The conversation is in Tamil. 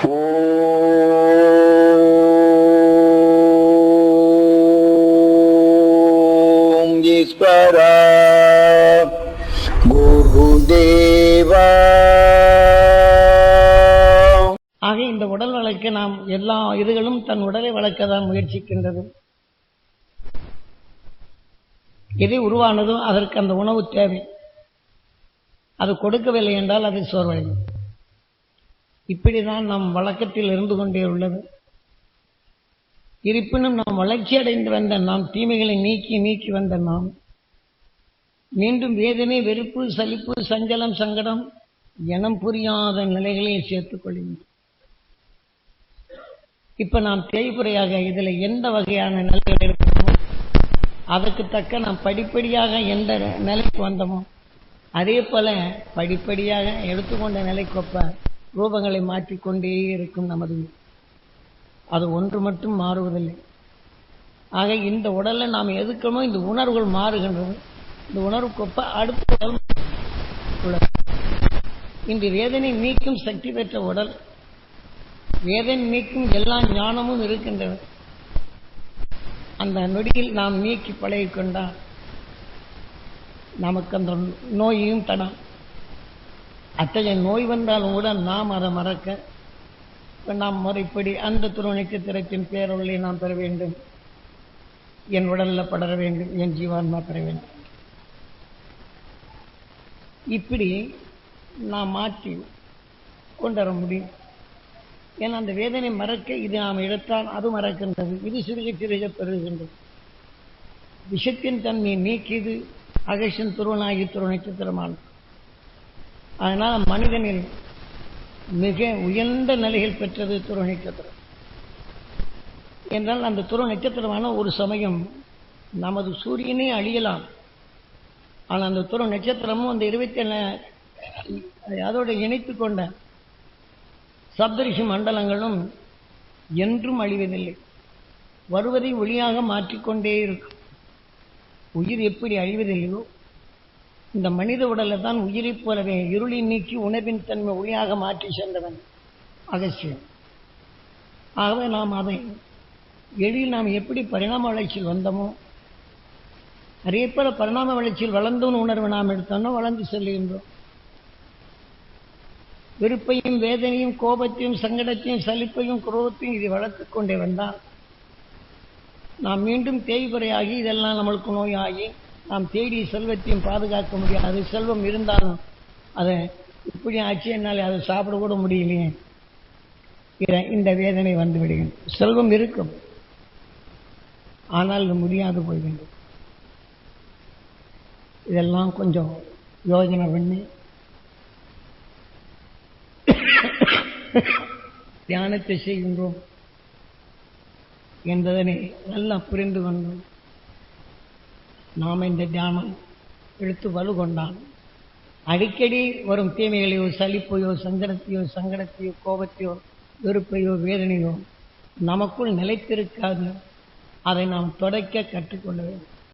ஓம் ஈஸ்வரா குருதேவா. ஆக இந்த உடல் வளர்க்க நாம் எல்லா இதுகளும் தன் உடலை வளர்க்க தான் முயற்சிக்கின்றது. எது உருவானதோ அதற்கு அந்த உணவு தேவை. அது கொடுக்கவில்லை என்றால் அது சோர்வடையும். இப்படிதான் நம் வழக்கத்தில் இருந்து கொண்டே உள்ளது. இருப்பினும் நாம் வளர்ச்சி அடைந்து வந்த நாம், தீமைகளை நீக்கி நீக்கி வந்த நாம், மீண்டும் வேதனை, வெறுப்பு, சலிப்பு, சஞ்சலம், சங்கடம் எனம் புரியாத நிலைகளை சேர்த்துக் கொள்கின்றோம். இப்ப நாம் தேய்புறையாக இதில் எந்த வகையான நிலைகள் இருக்கிறோமோ அதற்கு தக்க நாம் படிப்படியாக எந்த நிலைக்கு வந்தோமோ அதே போல படிப்படியாக எடுத்துக்கொண்ட நிலைக்கொப்ப ரூபங்களை மாற்றிக்கொண்டே இருக்கும் நமது. அது ஒன்று மட்டும் மாறுவதில்லை. ஆக இந்த உடலை நாம் எதுக்கமோ இந்த உணர்வுகள் மாறுகின்றது. இந்த உணர்வுக்கொப்ப அடுத்த உடல் உள்ளது. இன்று வேதனை நீக்கும் சக்தி பெற்ற உடல், வேதனை நீக்கும் எல்லா ஞானமும் இருக்கின்றது. அந்த நொடியில் நாம் நீக்கி பழகிக்கொண்டால் நமக்கு அந்த நோயையும் தடம். அத்தகைய நோய் வந்தாலும் கூட நாம் அதை மறக்க நாம் முறைப்படி அந்த துருவ நட்சத்திரத்தின் பேரொழியை நாம் பெற வேண்டும். என் உடல்ல படர வேண்டும், என் ஜீவான்மா பெற வேண்டும். இப்படி நாம் மாற்றி கொண்டு வர முடியும். ஏன்னா அந்த வேதனை மறக்க இது நாம் எடுத்தால் அது மறக்கின்றது. இது சிறுக சிறுக பெறுகின்றது. விஷத்தின் தன்மையை நீக்கியது அகேஷன் துருவனாகி துருவ நட்சத்திரமான. அதனால் மனிதனில் மிக உயர்ந்த நிலைகள் பெற்றது துருவ நட்சத்திரம். என்றால் அந்த துருவ நட்சத்திரமான ஒரு சமயம் நமது சூரியனே அழியலாம். ஆனால் அந்த துருவ நட்சத்திரமும் அந்த 27 அதோடு இணைத்து கொண்ட சப்தரிஷி மண்டலங்களும் என்றும் அழிவதில்லை. வருவதை ஒளியாக மாற்றிக்கொண்டே இருக்கும். உயிர் எப்படி அழிவதில்லையோ இந்த மனித உடலை தான் உயிரைப் போலவே இருளை நீக்கி உணர்வின் தன்மை ஒளியாக மாற்றி சென்றவன் அகஸ்தியன். ஆகவே நாம் அதை எளிதில் நாம் எப்படி பரிணாம வளர்ச்சியில் வந்தோமோ அதே போல பரிணாம வளர்ச்சியில் வளர்ந்தோன்னு உணர்வு நாம் எடுத்தோம்னா வளர்ந்து செல்கின்றோம். வெறுப்பையும் வேதனையும் கோபத்தையும் சங்கடத்தையும் சலிப்பையும் குரோதத்தையும் இதை வளர்த்துக் கொண்டே வந்தால் நாம் மீண்டும் தேய்புறையாகி இதெல்லாம் நம்மளுக்கு நோயாகி நாம் தேடிய செல்வத்தையும் பாதுகாக்க முடியாது. செல்வம் இருந்தாலும் அதை இப்படி ஆச்சு, என்னால் அதை சாப்பிட கூட முடியலையே, இந்த வேதனை வந்து விடுகின்றது. செல்வம் இருக்கும், ஆனால் முடியாது போய்கின்றது. இதெல்லாம் கொஞ்சம் யோஜனை பண்ணி தியானத்தை செய்கின்றோம் என்பதனை நல்லா புரிந்து கொண்டோம். நாம் இந்த தியானம் எடுத்து வலு கொண்டால் அடிக்கடி வரும் தீமைகளையோ சலிப்பையோ சஞ்சலத்தையோ சங்கடத்தையோ கோபத்தையோ வெறுப்பையோ வேதனையோ நமக்குள் நிலைத்திருக்காது. அதை நாம் தொடக்க கற்றுக்கொள்ள வேண்டும்.